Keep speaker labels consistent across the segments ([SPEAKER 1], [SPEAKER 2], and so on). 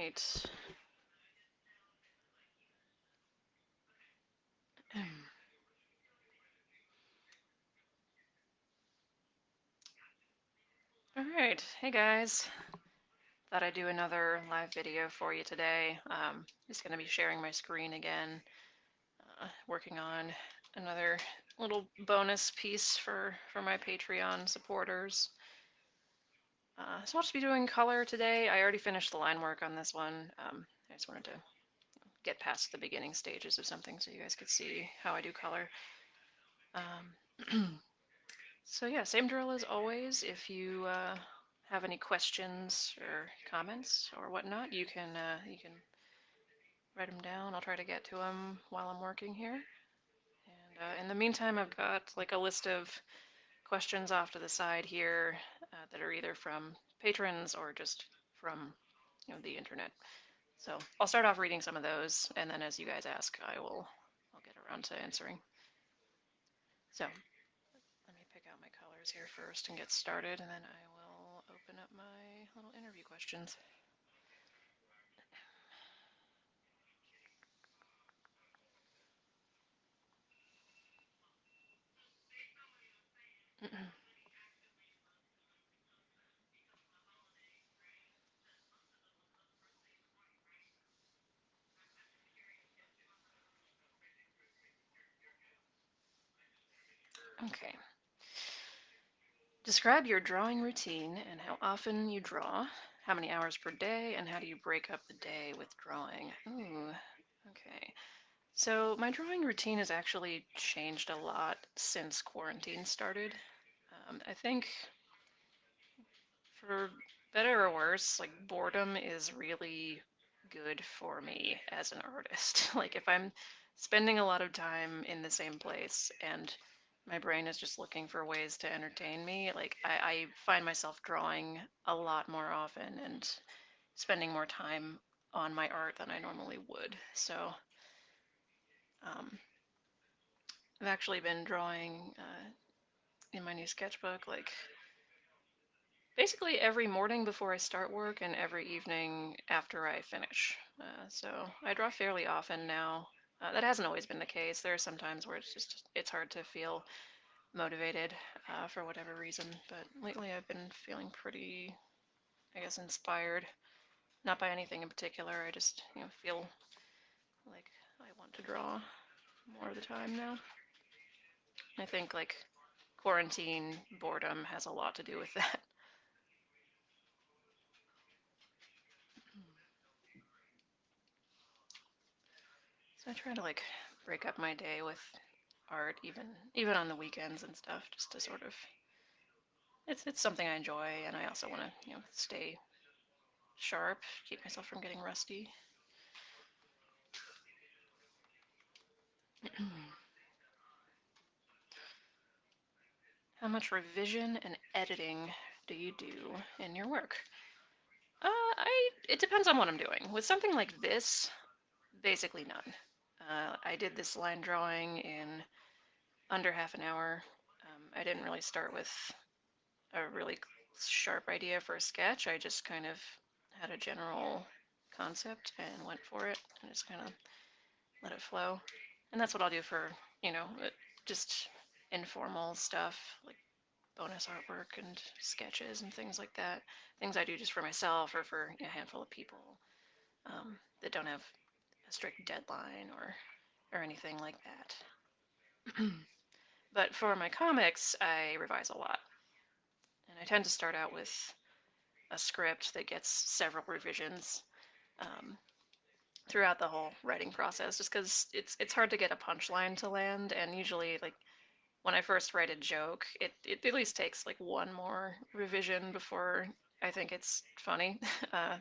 [SPEAKER 1] right. All right. Hey guys. Thought I'd do another live video for you today. Just going to be sharing my screen again, working on another little bonus piece for my Patreon supporters. So I'll just be doing color today. I already finished the line work on this one. I just wanted to get past the beginning stages of something so you guys could see how I do color. So yeah, same drill as always. If you have any questions or comments or whatnot, you can write them down. I'll try to get to them while I'm working here. And in the meantime, I've got like a list of questions off to the side here that are either from patrons or just from the internet. So I'll start off reading some of those, and then as you guys ask, I'll get around to answering. So let me pick out my colors here first and get started, and then I will open up my little interview questions. Okay. Describe your drawing routine and how often you draw, how many hours per day, and how do you break up the day with drawing? Ooh, okay. So my drawing routine has actually changed a lot since quarantine started. I think for better or worse, like boredom is really good for me as an artist. Like if I'm spending a lot of time in the same place and my brain is just looking for ways to entertain me, like I find myself drawing a lot more often and spending more time on my art than I normally would. So um, I've actually been drawing in my new sketchbook like basically every morning before I start work and every evening after I finish. So I draw fairly often now. That hasn't always been the case. There are some times where it's hard to feel motivated for whatever reason, but lately I've been feeling pretty, I guess, inspired. Not by anything in particular. I just feel like I want to draw more of the time now. I think like quarantine boredom has a lot to do with that. So I try to like break up my day with art even on the weekends and stuff just to sort of it's something I enjoy and I also want to, stay sharp, keep myself from getting rusty. How much revision and editing do you do in your work? It depends on what I'm doing. With something like this, basically none. I did this line drawing in under half an hour. I didn't really start with a really sharp idea for a sketch. I just kind of had a general concept and went for it and just kind of let it flow. And that's what I'll do for, just informal stuff like bonus artwork and sketches and things like that. Things I do just for myself or for a handful of people that don't have a strict deadline or anything like that. But for my comics, I revise a lot. And I tend to start out with a script that gets several revisions um, throughout the whole writing process, just because it's hard to get a punchline to land, and usually like when I first write a joke, it at least takes like one more revision before I think it's funny. I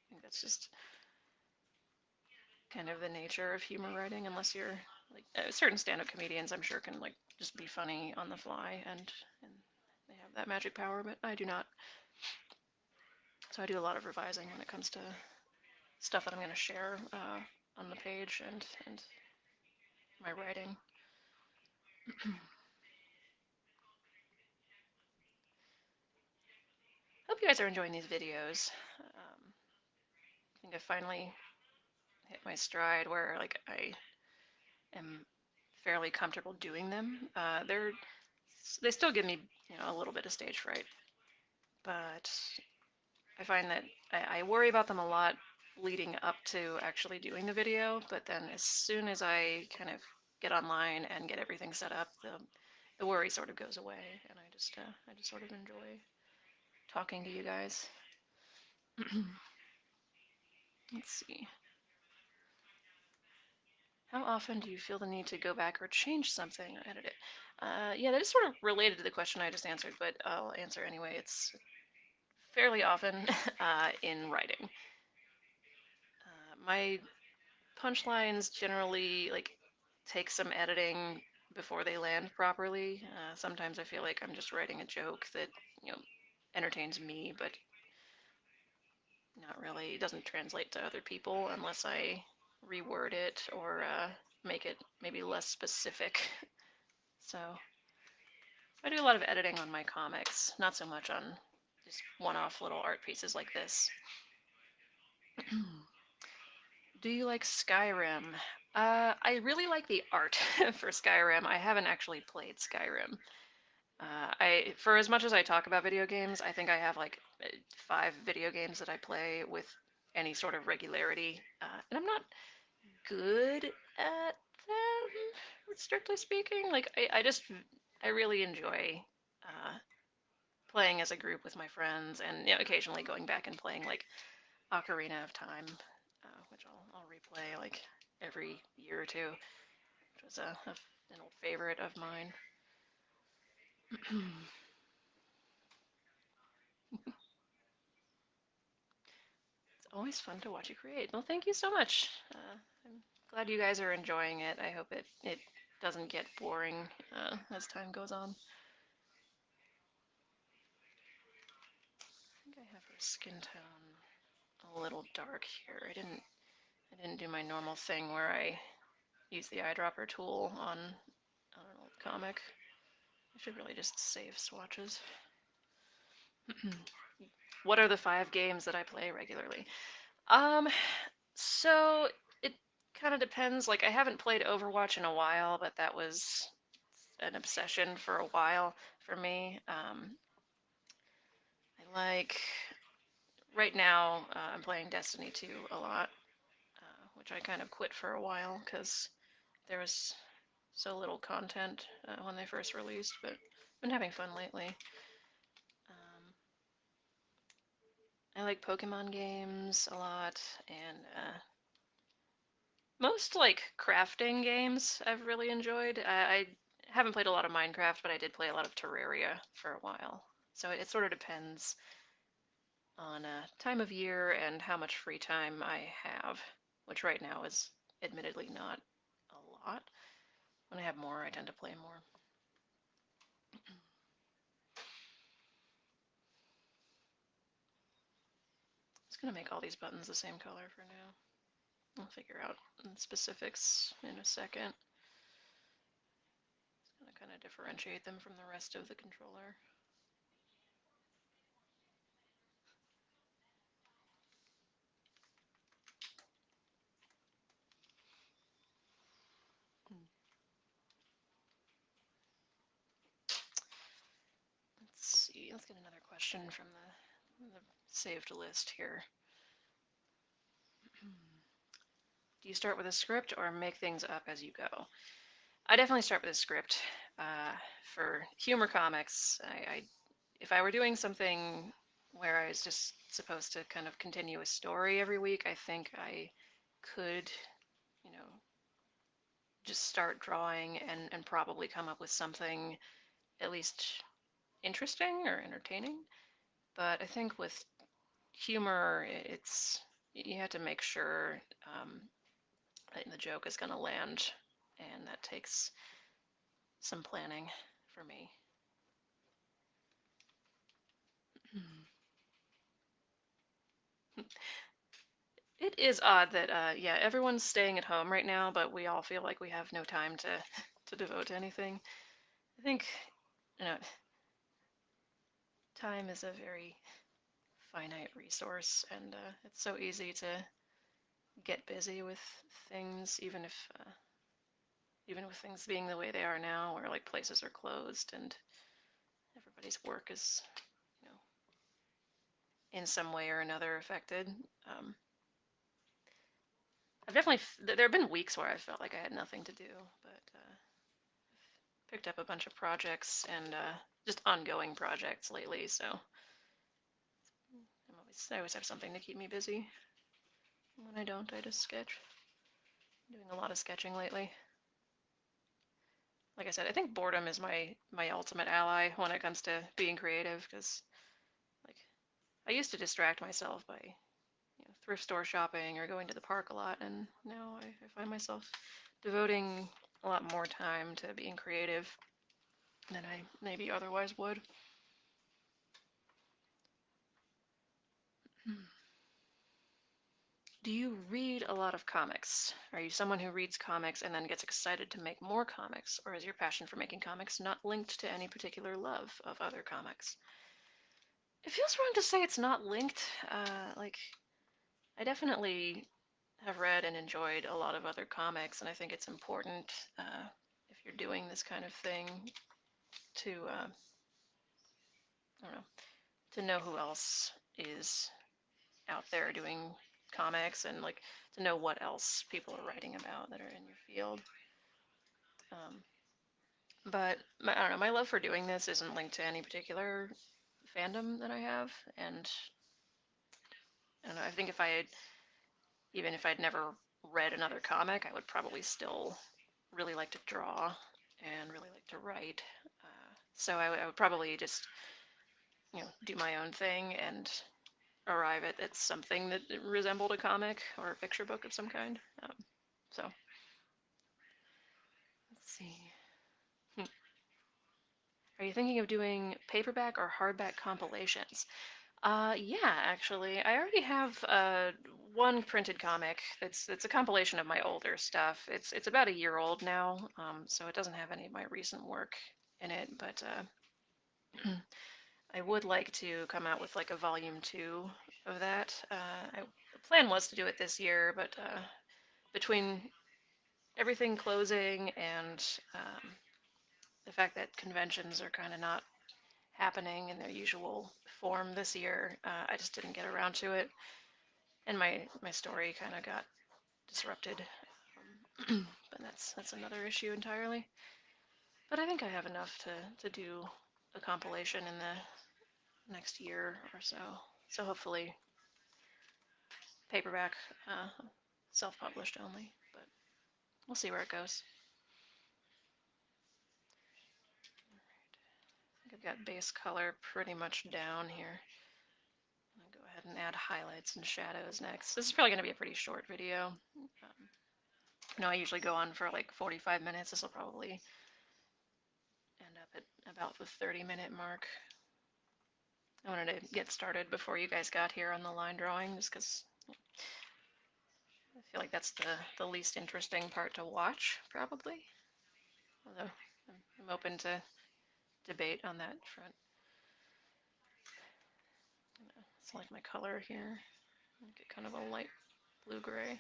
[SPEAKER 1] think that's just kind of the nature of humor writing, unless you're like certain stand-up comedians, I'm sure can like just be funny on the fly and they have that magic power, but I do not. So I do a lot of revising when it comes to stuff that I'm going to share on the page and my writing. Hope you guys are enjoying these videos. think I finally hit my stride where like I am fairly comfortable doing them. They still give me, a little bit of stage fright, but I find that I worry about them a lot leading up to actually doing the video, but then as soon as I kind of get online and get everything set up, the worry sort of goes away, and I just sort of enjoy talking to you guys. Let's see. How often do you feel the need to go back or change something or edit it? Yeah, that is sort of related to the question I just answered, but I'll answer anyway. It's fairly often in writing. My punchlines generally like take some editing before they land properly. Sometimes I feel like I'm just writing a joke that you know entertains me, but not really. It doesn't translate to other people unless I reword it or make it maybe less specific. So I do a lot of editing on my comics, not so much on just one-off little art pieces like this. Do you like Skyrim? I really like the art for Skyrim. I haven't actually played Skyrim. For as much as I talk about video games, I think I have like 5 video games that I play with any sort of regularity, and I'm not good at them, strictly speaking. Like I really enjoy uh, playing as a group with my friends, and occasionally going back and playing like Ocarina of Time, which I'll replay like every year or two, which was an old favorite of mine. It's always fun to watch you create. Well, thank you so much. I'm glad you guys are enjoying it. I hope it doesn't get boring as time goes on. I think I have her skin tone a little dark here. I didn't do my normal thing where I use the eyedropper tool on an old comic. I should really just save swatches. What are the 5 games that I play regularly? Um, so it kind of depends. Like I haven't played Overwatch in a while, but that was an obsession for a while for me. I like right now. I'm playing Destiny 2 a lot, which I kind of quit for a while because there was so little content when they first released. But I've been having fun lately. Um, I like Pokemon games a lot, and most like crafting games I've really enjoyed. I haven't played a lot of Minecraft, but I did play a lot of Terraria for a while. So it sort of depends on time of year and how much free time I have, which right now is admittedly not a lot. When I have more, I tend to play more. Just gonna make all these buttons the same color for now. I'll figure out the specifics in a second. Just gonna kind of differentiate them from the rest of the controller. Let's see. Let's get another question from the saved list here. Do you start with a script or make things up as you go? I definitely start with a script. For humor comics, if I were doing something where I was just supposed to kind of continue a story every week, I think I could, you know, just start drawing and probably come up with something at least interesting or entertaining. But I think with humor, it's you have to make sure that the joke is going to land, and that takes some planning for me. It is odd that yeah, everyone's staying at home right now, but we all feel like we have no time to to devote to anything. I think you know time is a very finite resource, and it's so easy to get busy with things, even with things being the way they are now, where like places are closed and everybody's work is, you know, in some way or another affected. Um, I've definitely there have been weeks where I felt like I had nothing to do, but picked up a bunch of projects and just ongoing projects lately. So I always have something to keep me busy. When I don't, I just sketch. I'm doing a lot of sketching lately. Like I said, I think boredom is my ultimate ally when it comes to being creative because like I used to distract myself by thrift store shopping or going to the park a lot, and now I find myself devoting a lot more time to being creative than I maybe otherwise would. Do you read a lot of comics? Are you someone who reads comics and then gets excited to make more comics, or is your passion for making comics not linked to any particular love of other comics? It feels wrong to say it's not linked. Like, I definitely have read and enjoyed a lot of other comics, and I think it's important if you're doing this kind of thing to, I don't know, to know who else is out there doing comics and like to know what else people are writing about that are in your field. Um, but I don't know, my love for doing this isn't linked to any particular fandom that I have, and I don't know, I think if I had, even if I'd never read another comic, I would probably still really like to draw and really like to write. So I would probably just do my own thing and arrive at something that resembled a comic or a picture book of some kind. So let's see. Are you thinking of doing paperback or hardback compilations? Yeah, actually, I already have one printed comic. It's a compilation of my older stuff. It's about a year old now, so it doesn't have any of my recent work in it. But I would like to come out with like a volume 2 of that. The plan was to do it this year, but between everything closing and the fact that conventions are kind of not happening in their usual form this year, I just didn't get around to it, and my story kind of got disrupted. But that's another issue entirely. But I think I have enough to do a compilation in the next year or so. So hopefully paperback, uh, self-published only. But we'll see where it goes. I think I've got base color pretty much down here. I'll go ahead and add highlights and shadows next. This is probably going to be a pretty short video. I usually go on for like 45 minutes. This will probably end up at about the 30-minute mark. I wanted to get started before you guys got here on the line drawing, just because I feel like that's the least interesting part to watch, probably. Although I'm open to debate on that front. Select my color here. Get kind of a light blue-gray.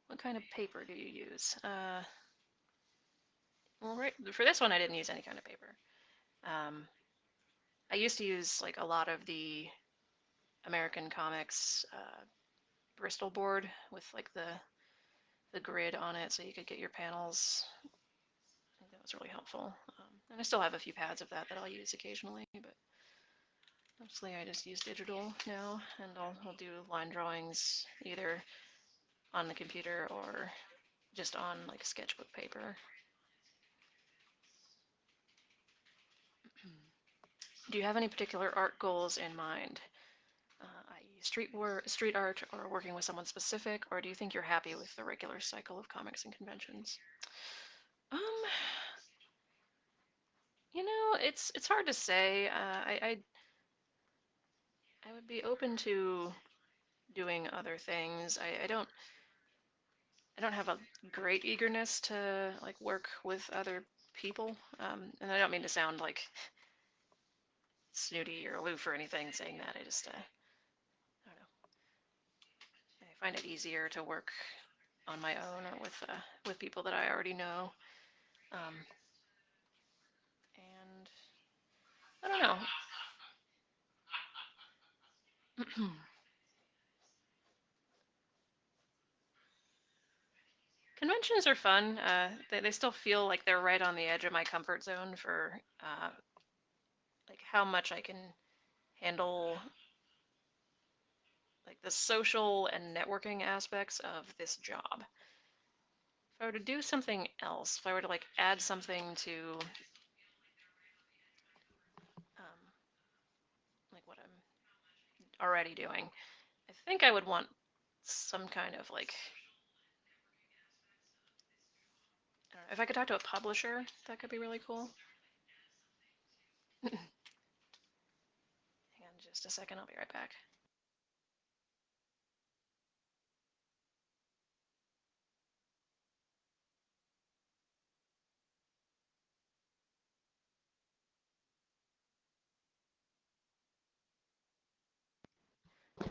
[SPEAKER 1] What kind of paper do you use? Well, right, for this one, I didn't use any kind of paper. Um, I used to use like a lot of the American Comics Bristol board with like the grid on it, so you could get your panels. I think that was really helpful. And I still have a few pads of that I'll use occasionally, but mostly I just use digital now, and I'll do line drawings either on the computer or just on like sketchbook paper. Do you have any particular art goals in mind, i.e. street art, or working with someone specific, or do you think you're happy with the regular cycle of comics and conventions? Um, it's hard to say. I would be open to doing other things. I don't have a great eagerness to like work with other people. And I don't mean to sound like snooty or aloof or anything saying that. I just, I don't know. I find it easier to work on my own or with people that I already know. Um, and I don't know. Conventions are fun. They still feel like they're right on the edge of my comfort zone for like how much I can handle like the social and networking aspects of this job. If I were to do something else, if I were to like add something to like what I'm already doing, I think I would want some kind of like I don't know, if I could talk to a publisher, that could be really cool. Hang on just a second, I'll be right back.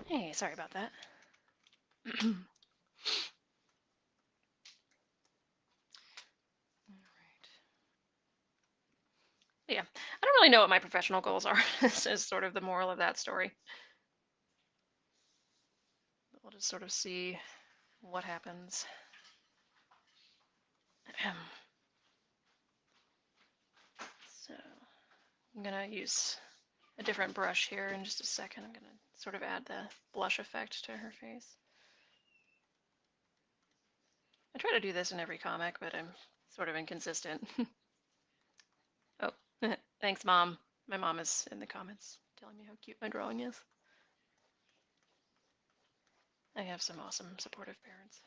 [SPEAKER 1] Hey, sorry about that. Yeah, I don't really know what my professional goals are. This is sort of the moral of that story. We'll just sort of see what happens. So I'm gonna use a different brush here in just a second. I'm gonna sort of add the blush effect to her face. I try to do this in every comic, but I'm sort of inconsistent. Oh, thanks, Mom. My mom is in the comments telling me how cute my drawing is. I have some awesome, supportive parents.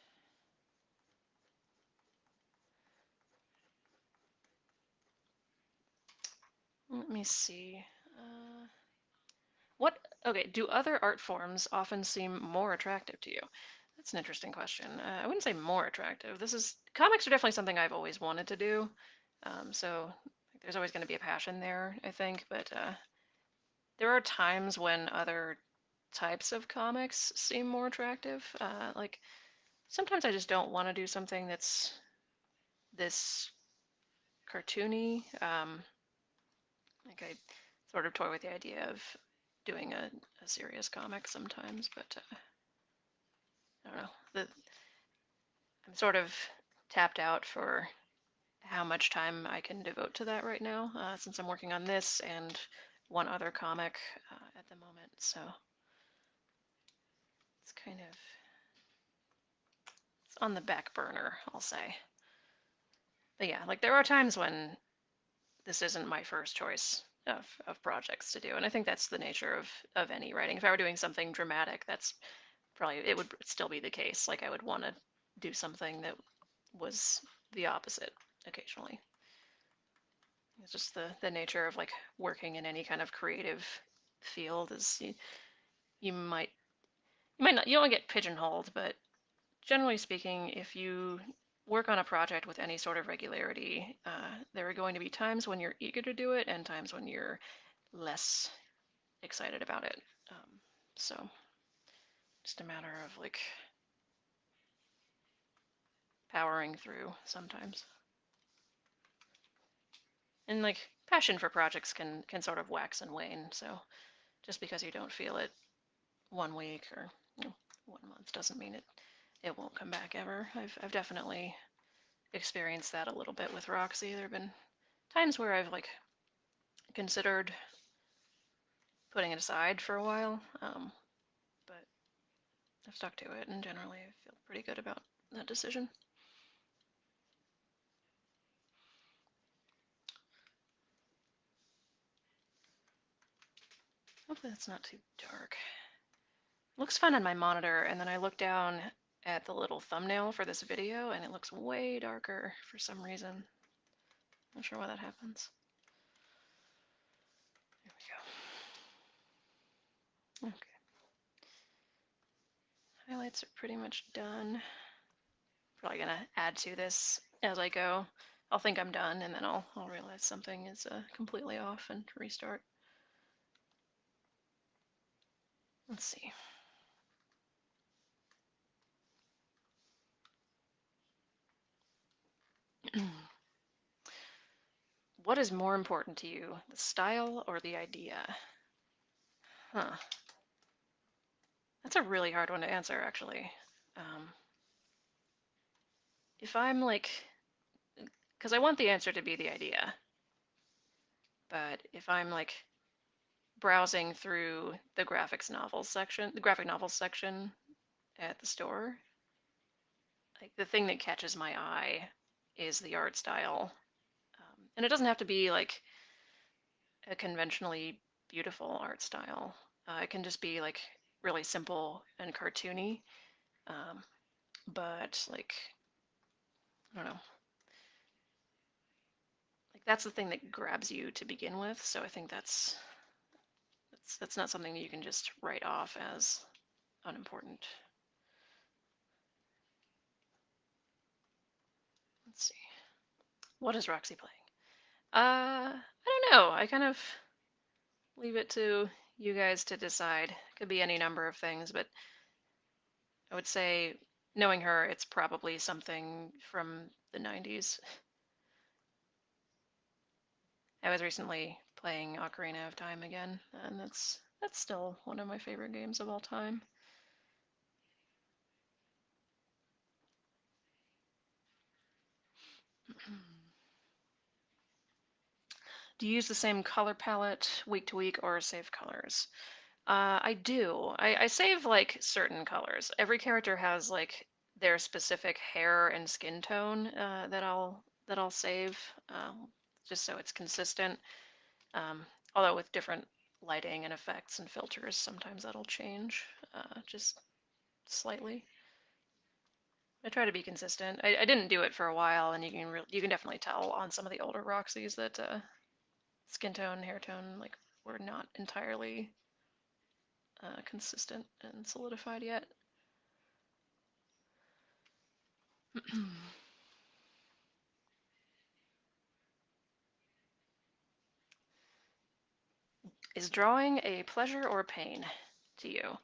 [SPEAKER 1] Let me see. What, okay, do other art forms often seem more attractive to you? That's an interesting question. I wouldn't say more attractive. Comics are definitely something I've always wanted to do. So there's always going to be a passion there, I think. But there are times when other types of comics seem more attractive. Like sometimes I just don't want to do something that's this cartoony. Like I sort of toy with the idea of doing a serious comic sometimes, but I don't know. I'm sort of tapped out for how much time I can devote to that right now, since I'm working on this and one other comic at the moment. So it's kind of it's on the back burner, I'll say. But yeah, like there are times when this isn't my first choice of projects to do, and I think that's the nature of any writing. If I were doing something dramatic, that's probably it would still be the case. Like I would want to do something that was the opposite occasionally. It's just the nature of like working in any kind of creative field is you might you don't get pigeonholed, but generally speaking, if you work on a project with any sort of regularity, there are going to be times when you're eager to do it and times when you're less excited about it. So just a matter of like powering through sometimes. And like passion for projects can sort of wax and wane. So just because you don't feel it one week or 1 month doesn't mean it won't come back ever. I've definitely experienced that a little bit with Roxy. There have been times where I've like considered putting it aside for a while, but I've stuck to it, and generally I feel pretty good about that decision. Hopefully that's not too dark. It looks fun on my monitor, and then I look down at the little thumbnail for this video, and it looks way darker for some reason. Not sure why that happens. There we go. Okay. Highlights are pretty much done. Probably gonna add to this as I go. I'll think I'm done, and then I'll realize something is completely off and restart. Let's see. What is more important to you, the style or the idea? Huh. That's a really hard one to answer, actually. Um, if I'm like, because I want the answer to be the idea, but if I'm like browsing through the graphic novels section at the store, like the thing that catches my eye is the art style. And it doesn't have to be like a conventionally beautiful art style. It can just be like really simple and cartoony. Um, but like, I don't know, like that's the thing that grabs you to begin with. So I think that's not something that you can just write off as unimportant. Let's see. What is Roxy playing? I don't know. I kind of leave it to you guys to decide. Could be any number of things, but I would say, knowing her, it's probably something from the 90s. I was recently playing Ocarina of Time again, and that's still one of my favorite games of all time. Do you use the same color palette week to week or save colors? I do. I save like certain colors. Every character has like their specific hair and skin tone that I'll save, just so it's consistent. Um, Although with different lighting and effects and filters, sometimes that'll change just slightly. I try to be consistent. I didn't do it for a while, and you can definitely tell on some of the older Roxys that skin tone, hair tone, like were not entirely consistent and solidified yet. Is drawing a pleasure or a pain to you?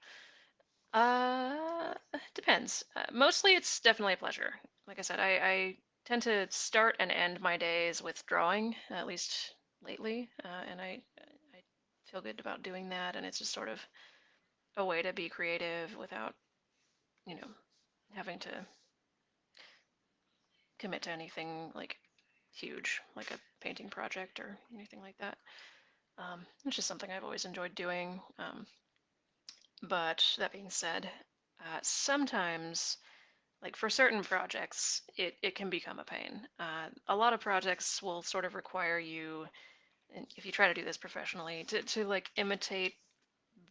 [SPEAKER 1] Depends. Mostly it's definitely a pleasure. Like I said, I tend to start and end my days with drawing, at least lately, and I feel good about doing that, and it's just sort of a way to be creative without, you know, having to commit to anything like huge, like a painting project or anything like that. It's just something I've always enjoyed doing. But that being said, sometimes, like for certain projects, it can become a pain. A lot of projects will sort of require you, and if you try to do this professionally, to like imitate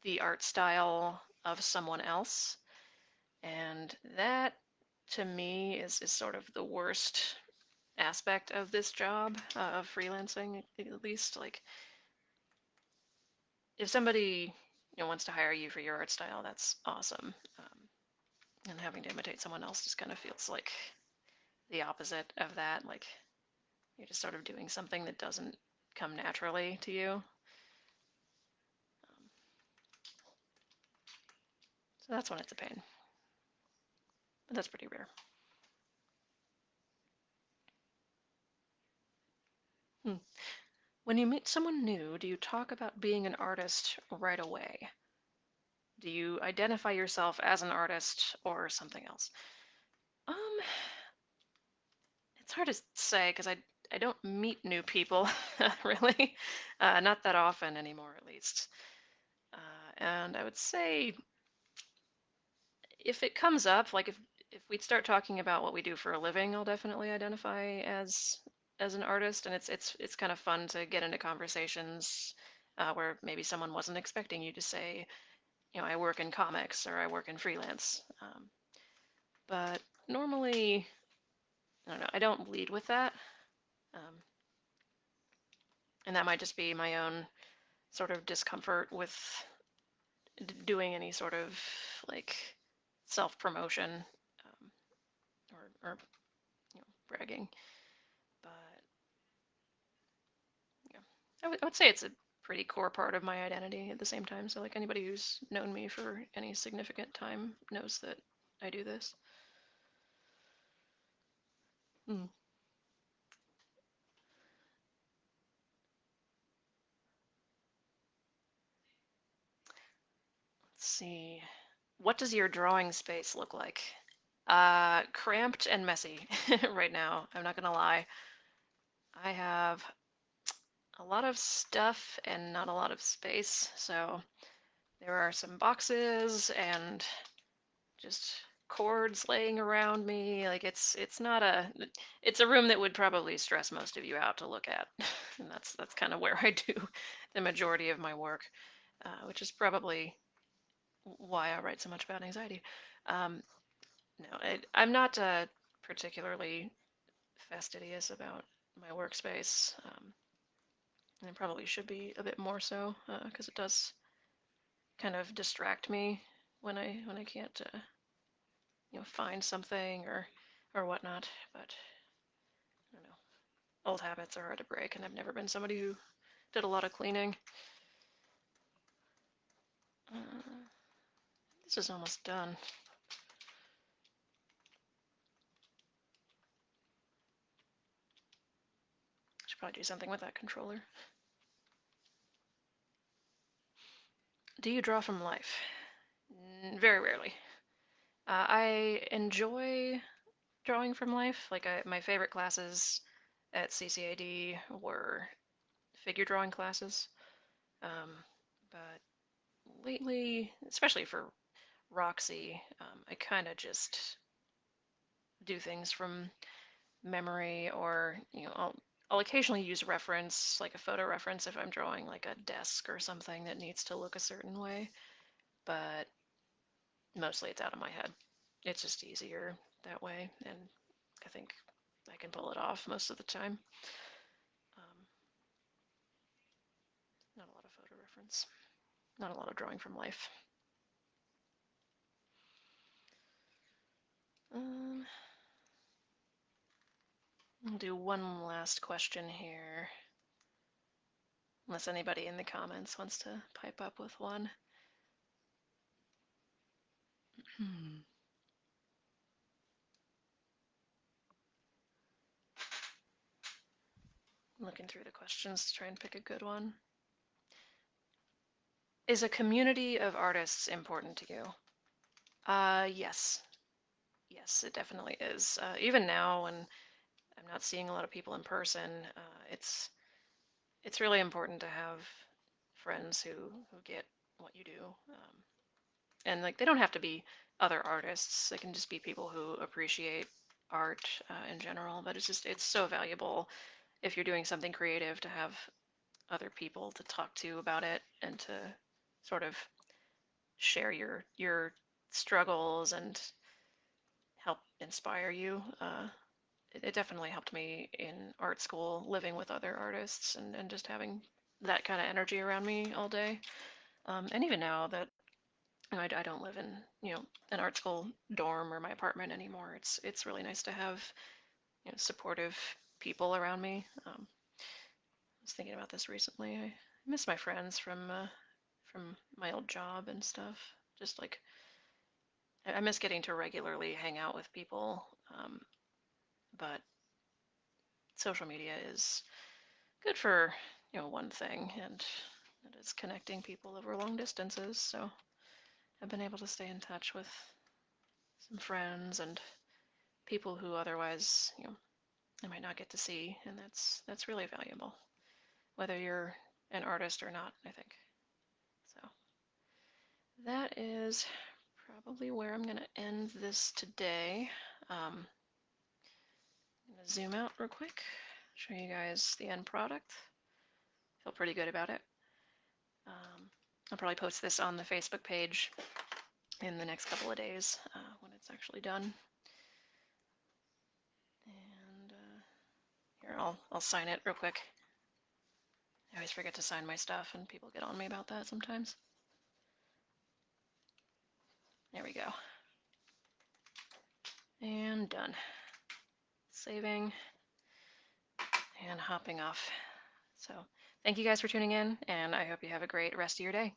[SPEAKER 1] the art style of someone else. And that, to me, is sort of the worst aspect of this job, of freelancing, at least. Like, if somebody wants to hire you for your art style, that's awesome. And having to imitate someone else just kind of feels like the opposite of that. Like you're just sort of doing something that doesn't come naturally to you. So that's when it's a pain. But that's pretty rare. Hmm. When you meet someone new, do you talk about being an artist right away? Do you identify yourself as an artist or something else? Um, it's hard to say because I don't meet new people really, not that often anymore at least. And I would say if it comes up, like if we'd start talking about what we do for a living, I'll definitely identify as an artist, and it's kind of fun to get into conversations where maybe someone wasn't expecting you to say, I work in comics or I work in freelance. But normally, I don't know, I don't lead with that, um, and that might just be my own sort of discomfort with doing any sort of like self promotion, or bragging. I would say it's a pretty core part of my identity at the same time. So like anybody who's known me for any significant time knows that I do this. Hmm. Let's see. What does your drawing space look like? Cramped and messy right now. I'm not gonna lie. I have a lot of stuff and not a lot of space. So there are some boxes and just cords laying around me. Like it's not a it's a room that would probably stress most of you out to look at, and that's kind of where I do the majority of my work, which is probably why I write so much about anxiety. Um, no, I'm not particularly fastidious about my workspace. And I probably should be a bit more so because it does kind of distract me when I can't find something or whatnot. But I don't know. Old habits are hard to break, and I've never been somebody who did a lot of cleaning. Uh, this is almost done. Should probably do something with that controller. Do you draw from life? Very rarely. I enjoy drawing from life. Like my favorite classes at CCAD were figure drawing classes. Um, but lately, especially for Roxy, I kind of just do things from memory, or I'll occasionally use reference, like a photo reference, if I'm drawing like a desk or something that needs to look a certain way. But mostly it's out of my head. It's just easier that way, and I think I can pull it off most of the time. Um, Not a lot of photo reference, not a lot of drawing from life. Um, I'll do one last question here, unless anybody in the comments wants to pipe up with one. Hmm. Looking through the questions to try and pick a good one. Is a community of artists important to you? Yes. Yes, it definitely is. Even now, when I'm not seeing a lot of people in person, it's really important to have friends who get what you do. And like they don't have to be other artists. They can just be people who appreciate art in general. But it's so valuable if you're doing something creative to have other people to talk to about it and to sort of share your struggles and help inspire you. It definitely helped me in art school, living with other artists and just having that kind of energy around me all day. And even now that I don't live in an art school dorm or my apartment anymore, it's really nice to have supportive people around me. I was thinking about this recently. I miss my friends from my old job and stuff. Just like I miss getting to regularly hang out with people, but social media is good for one thing, and it is connecting people over long distances. So I've been able to stay in touch with some friends and people who otherwise I might not get to see, and that's really valuable, whether you're an artist or not, I think. So that is probably where I'm gonna end this today. I'm gonna zoom out real quick, show you guys the end product. Feel pretty good about it. I'll probably post this on the Facebook page in the next couple of days when it's actually done. And here, I'll sign it real quick. I always forget to sign my stuff, and people get on me about that sometimes. There we go. And done. Saving and hopping off. So Thank you guys for tuning in, and I hope you have a great rest of your day.